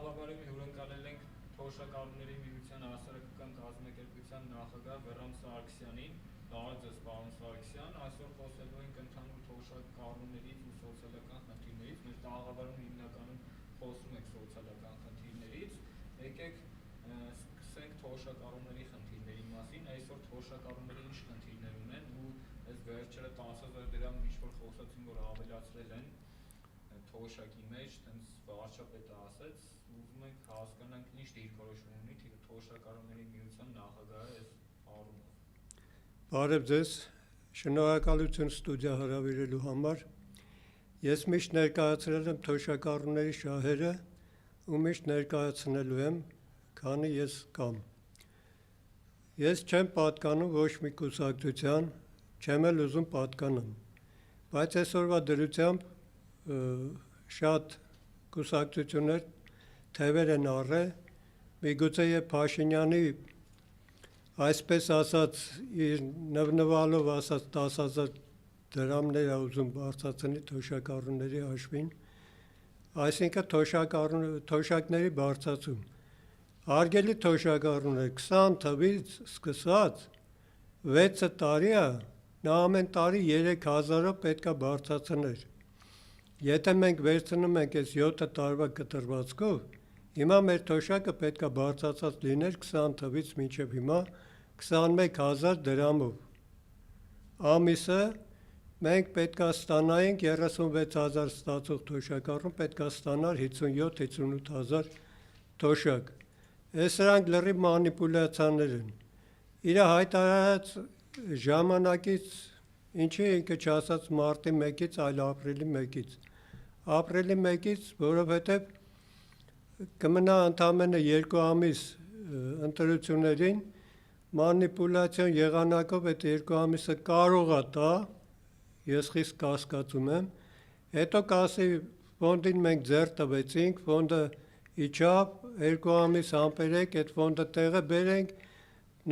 տաղավարում հյուրընկալել ենք Թոշակառուների միության հասարակական կազմակերպության նախագահ Բեռամ Սարգսյանին։ Բարև ձեզ, պարոն Սարգսյան, այսօր խոսելու ենք ընդհանուր թոշակառուներից ու սոցիալական խնդիրներից։ Մեր տաղավարում հիմնականում խոսում ենք սոցիալական խնդիրներից։ Եկեք սկսենք թոշակառուների խնդիրների մասին։ Այսօր թոշակառուները ինչ խնդիրներ ունեն ու այս վերջերը 10,000 դրամ ինչ-որ խոսացին, որ ավելացրել են թոշակի մեջ, տենց վարչապետը ասեց, ուզում ենք հասկանանք ինչ դիրքորոշում ունի թոշակառուների միության նախագահը այս առումով։ Բարև ձեզ, շնորհակալություն ստուդիա հրավիրելու համար։ Ես միշտ ներկայացրել եմ թոշակառուների շահերը ու միշտ ներկայացնելու եմ, քանի ես կամ։ Ես չեմ պատկանում ոչ մի կուսակցության, չեմ էլ ուզում պատկանամ, բայց այսօրվա դրությամբ շատ կուսակցություններ թևեր են առել, միգուցե եւ Փաշինյանի այսպես ասած իր նվնվալով ասած 10,000 դրամներ ուզում բարձրացնի թոշակառուների հաշվին, այսինքն թոշակների բարձրացում։ Հարգելի թոշակառուներ, 20 թվից սկսած 6 տարի է, նա ամեն տարի 3,000-ով պետք է բարձրացներ։ Եթե մենք վերցնում ենք այս 7 տարվա կտրվածքով, հիմա մեր թոշակը պետք է բարձրացած լիներ 20 թվից մինչև հիմա 21,000 դրամով։ Ամիսը մենք պետք է ստանայինք 36,000 ստացող թոշակառուն պետք է ստանար 57-58,000 թոշակ։ Այս սրանք լրիվ մանիպուլյացիաներ են։ Իր հայտարարած ժամանակից ինչի ինքը չասաց մարտի 1-ից, այլ ապրիլի 1-ից։ Ապրիլի 1-ից, որովհետև կմնա ընդամենը 2 ամիս ընտրություններին, մանիպուլյացիոն եղանակով այդ 2 ամիսը կարող է տա, ես խիստ կասկածում եմ, հետո կասի ֆոնդին մենք ձեռ տվեցինք, ֆոնդը իջավ, 2 ամիս համբերեք, այդ ֆոնդը տեղը բերենք,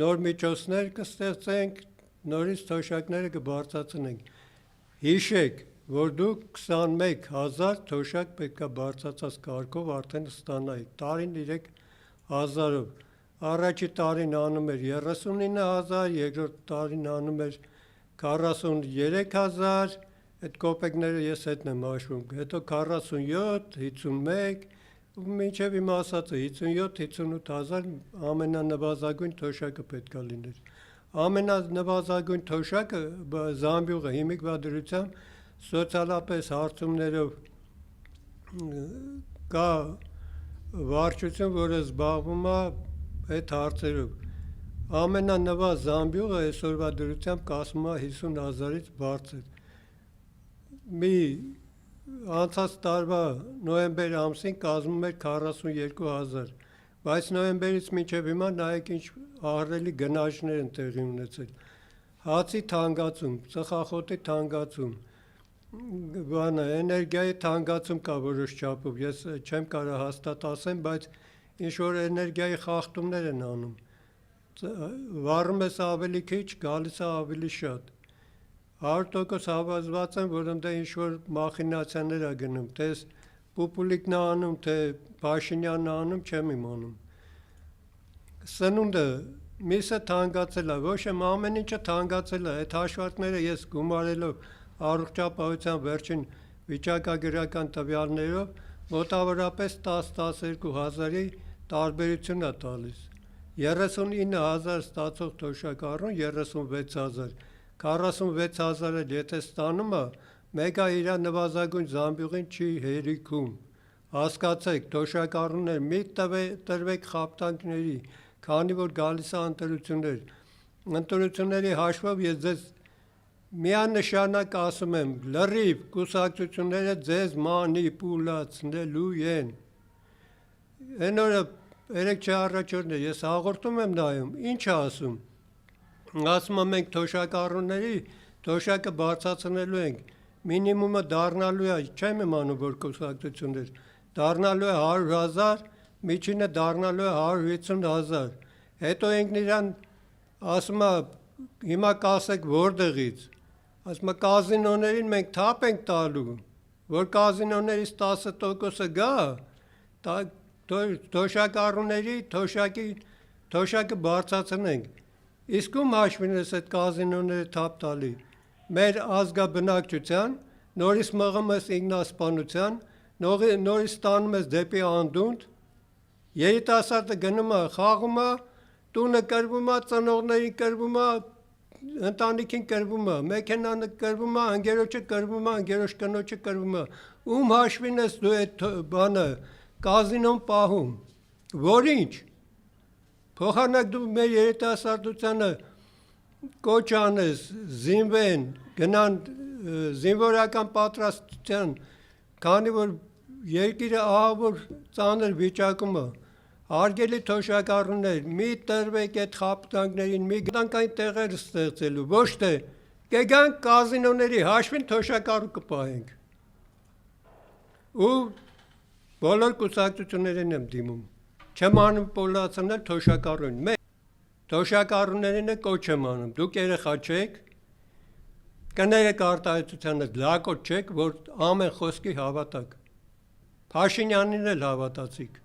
նոր միջոցներ կստեղծենք, նորից թոշակները կբարձրացնենք։ Հիշեք, որ դուք 21,000 թոշակ պետք է բարձրացած կարգով արդեն ստանայիք, տարին 3,000-ով։ Առաջի տարին անում էր 39,000, երկրորդ տարին անում էր 43,000, այդ կոպեկները ես հետն եմ հաշվում, հետո 47, 51, մինչև իմ ասածը 57-58,000 ամենանվազագույն թոշակը պետք է լիներ։ Ամենանվազագույն թոշակը զամբյուղը հիմիկվա դրությամբ սոցիալապես հարցումներով կա վարչություն, որը զբաղվում է այդ հարցերով։ Ամենանվազ զամբյուղը այսօրվա դրությամբ կազմում է 50,000-ից բարձր։ Մի անցած տարվա նոյեմբեր ամսին կազմում էր 42,000, բայց նոյեմբերից մինչև հիմա նայեք ինչ ահռելի գնաճներ են տեղի ունեցել։ Հացի թանկացում, ծխախոտի թանկացում, էներգիայի թանկացում կա որոշ չափով, ես չեմ կարող հաստատ ասեմ, բայց ինչ-որ էներգիայի խախտումներ են անում։ Վառում ես ավելի քիչ, գալիս է ավելի շատ։ 100% հավաստված եմ, որ ընդ ինչ-որ մախինացիաներ է գնում, թե Պուպուլիկն է անում, թե Փաշինյանն է անում, չեմ իմանում։ Սնունդը միսը թանկացել է, ոչ եմ ամեն ինչը թանկացել է, այդ հաշվարկները ես գումարելով առողջապահության վերջին վիճակագրական տվյալներով մոտավորապես 10-12 հազարի տարբերություն է տալիս։ 39,000 ստացող թոշակառուն 36,000, 46,000-ը եթե ստանում է, մեկը իր նվազագույն զամբյուղին չի հերիքում։ Հասկացեք, թոշակառուներ մի տրվեք խապտանքների, քանի որ գալիս է ընտրություններ։ Ընտրությունների հաշվով ես ձեզ միանշանակ ասում եմ, լրիվ կուսակցությունները ձեզ մանիպուլացնելու են։ Այն օրը երեք չէ առաջ օրն է, ես հաղորդում եմ նայում, ինչ է ասում։ Ասում եմ մենք թոշակառուների թոշակը բարձրացնելու ենք, մինիմումը դառնալու է, չեմ իմանում որ կուսակցություններ, դառնալու է 100,000, միջինը դառնալու է 150,000։ Հետո ինքն իրան ասում է հիմա կասեք որտեղից, ասում է կազինոներին մենք թափ ենք տալու, որ կազինոներից 10%-ը գա, թոշակառուների թոշակը բարձրացնենք։ Իսկ ում հաշվին ես այդ կազինոները թափ տալի։ Մեր ազգաբնակչության, նորից մղում ես ինքնասպանության, նորից տանում ես դեպի անդունդ, երիտասարդը գնում է, խաղում է, տունը կրվում է, ծնողներին կրվում է, ընտանիքին կրվում է, մեքենան կրվում է, ընկերոջը կրվում է, ընկերոջ կնոջը կրվում է։ Ում հաշվին ես դու այդ բանը կազինոն պահում, որինչ։ Փոխանակ դու մեր երիտասարդությանը կոչ անես, զինվեն, գնան զինվորական պատրաստության, քանի որ երկիրը ահավոր ծանր վիճակում է։ Հարգելի թոշակառուներ, մի տրվեք այդ խապտանգներին, մի գտանք այն տեղեր ստեղծելու, ոչ թե կգանք կազինոների հաշվին թոշակառու կպահենք։ Ու բոլոր կուսակցություններին եմ դիմում, չեմ անում պոլացնել թոշակառուն, թոշակառուներին է կոչ եմ անում, դուք երեխա չեք, կներեք արտահայտությանը լակոտ չեք, որ ամեն խոսքի հավատաք, Փաշինյանին էլ հավատացիք։